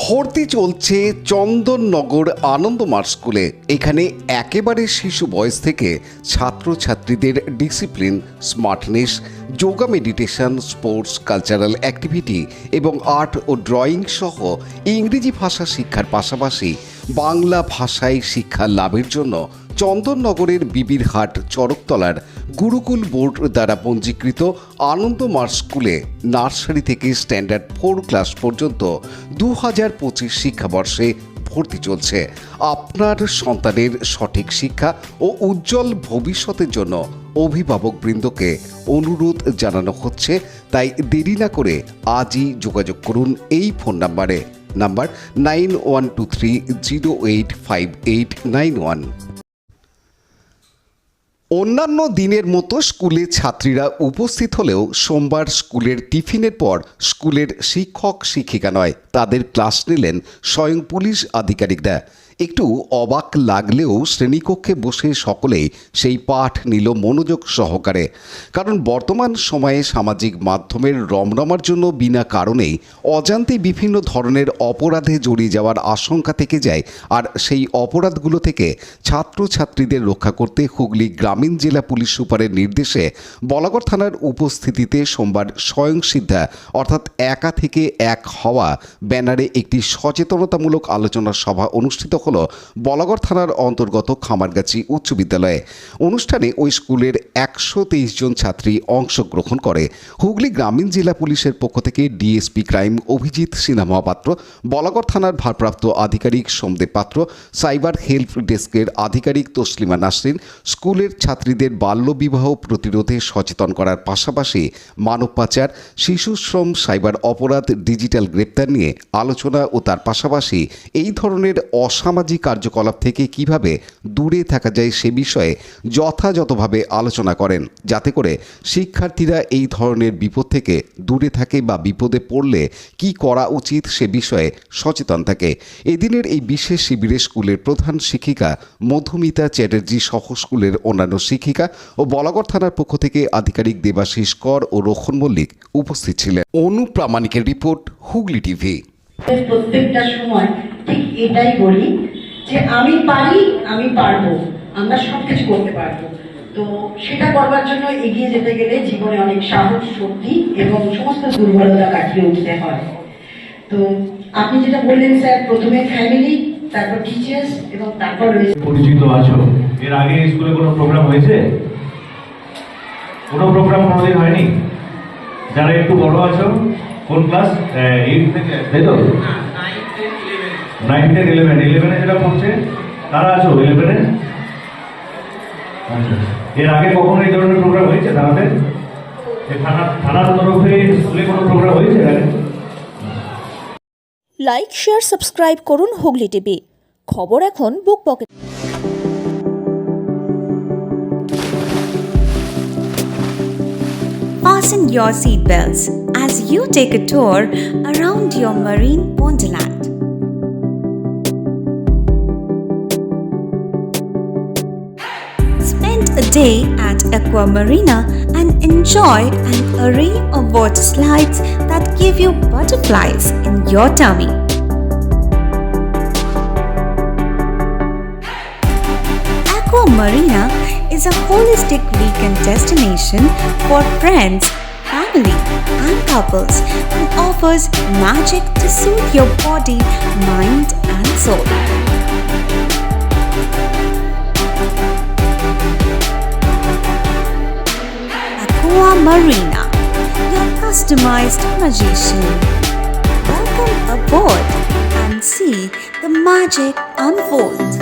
ভর্তি চলছে চন্দননগর আনন্দমার্গ স্কুলে। এখানে একেবারে শিশু বয়স থেকে ছাত্রছাত্রীদের discipline, smartness, yoga, meditation, sports, cultural activity এবং আর্ট ও ড্রয়িং সহ ইংরেজি ভাষা শিক্ষার পাশাপাশি বাংলা ভাষায় শিক্ষা লাভের জন্য চন্দননগরের বিবিরহাট চরকতলার গুরুকুল বোর্ড দ্বারা পঞ্জীকৃত আনন্দমার্গ স্কুলে নার্সারি থেকে স্ট্যান্ডার্ড 4 ক্লাস পর্যন্ত 2025 শিক্ষাবর্ষে ভর্তি চলছে। আপনার সন্তানের সঠিক শিক্ষা ও উজ্জ্বল ভবিষ্যতের জন্য অভিভাবকবৃন্দকে অনুরোধ জানানো হচ্ছে, তাই দেরি না করে আজই যোগাযোগ করুন এই ফোন নাম্বার 9123085891। অন্যান্য দিনের মতো স্কুলে ছাত্রীরা উপস্থিত হলেও সোমবার স্কুলের টিফিনের পর স্কুলের শিক্ষক শিক্ষিকা নয়, তাদের ক্লাস নিলেন স্বয়ং পুলিশ আধিকারিকরা। একটু অবাক লাগলেও শ্রেণীকক্ষে বসে সকলেই সেই পাঠ নিল মনোযোগ সহকারে। কারণ বর্তমান সময়ে সামাজিক মাধ্যমের রমরমার জন্য বিনা কারণেই অজান্তে বিভিন্ন ধরনের অপরাধে জড়িয়ে যাওয়ার আশঙ্কা থেকে যায়। আর সেই অপরাধগুলো থেকে ছাত্রছাত্রীদের রক্ষা করতে হুগলি গ্রামীণ জেলা পুলিশ সুপারের নির্দেশে বলাগড় থানার উপস্থিতিতে সোমবার স্বয়ংসিদ্ধা অর্থাৎ একা থেকে এক হওয়া ব্যানারে একটি সচেতনতামূলক আলোচনা সভা অনুষ্ঠিত হল বলাগড় থানার অন্তর্গত খামারগাছি উচ্চ বিদ্যালয়ে। অনুষ্ঠানে ওই স্কুলের 123 জন ছাত্রী অংশগ্রহণ করে। হুগলি গ্রামীণ জেলা পুলিশের পক্ষ থেকে ডিএসপি ক্রাইম অভিজিৎ সিনহা মহাপাত্র, বলাগড় থানার ভারপ্রাপ্ত আধিকারিক সোমদেব পাত্র, সাইবার হেল্প ডেস্কের আধিকারিক তসলিমা নাসরিন স্কুলের ছাত্রীদের বাল্যবিবাহ প্রতিরোধে সচেতন করার পাশাপাশি মানব পাচার, শিশু শ্রম, সাইবার অপরাধ, ডিজিটাল গ্রেপ্তার নিয়ে আলোচনা ও তার পাশাপাশি এই ধরনের অসামাজিক কার্যকলাপ থেকে কিভাবে দূরে থাকা যায় সে বিষয়ে যথাযথভাবে আলোচনা করেন, যাতে করে শিক্ষার্থীরা এই ধরনের বিপদ থেকে দূরে থাকে বা বিপদে পড়লে কি করা উচিত সে বিষয়ে সচেতন থাকে। এদিনের এই বিশেষ শিবিরে স্কুলের প্রধান শিক্ষিকা মধুমিতা চ্যাটার্জি সহ স্কুলের অন্যান্য শিক্ষিকা ও বলাগড় থানার পক্ষ থেকে আধিকারিক দেবাশিস কর ও রোহন মল্লিক উপস্থিত ছিলেন। অনুপ্রামাণিকের রিপোর্ট, হুগলি টিভি। প্রত্যেকটা সময় ঠিক এটাই বলি যে আমি পারি, আমি পারবো, আমরা সবকিছু করতে পারবো। তো সেটা করবার জন্য এগিয়ে যেতে গেলে জীবনে অনেক সাহস, শক্তি এবং সমস্ত দুর্বলতা কাটিয়ে উঠতে হয়। তো আপনি যেটা বললেন স্যার, প্রথমে ফ্যামিলি, তারপর টিচার্স এবং তারপর পরিচিত আছো। এর আগে স্কুলে কোনো প্রোগ্রাম হয়েছে? কোনো প্রোগ্রাম কোনোদিন হয়নি? যারা একটু বড় আছো, কোন ক্লাস? 8 থেকে, তাই তো? 9 থেকে 11 যেটা পড়ছে তারা আছো 11-এ? আচ্ছা, এর আগে কখনো এই ধরনের প্রোগ্রাম হয়েছে তাদের? থানার তরফে স্কুলে কোনো প্রোগ্রাম হয়েছে আগে? লাইক, শেয়ার, সাবস্ক্রাইব করুন হুগলি টিভি। খবর এখন বুক pocket. Fasten your seatbelts as you take a tour around your marine wonderland. Spend a day at Aqua Marina and enjoy an array of water slides that give you butterflies in your tummy. Aqua Marina is a holistic weekend destination for friends, family, and couples and offers magic to soothe your body, mind, and soul. Aqua Marina, your customized magician. Welcome aboard and see the magic unfold.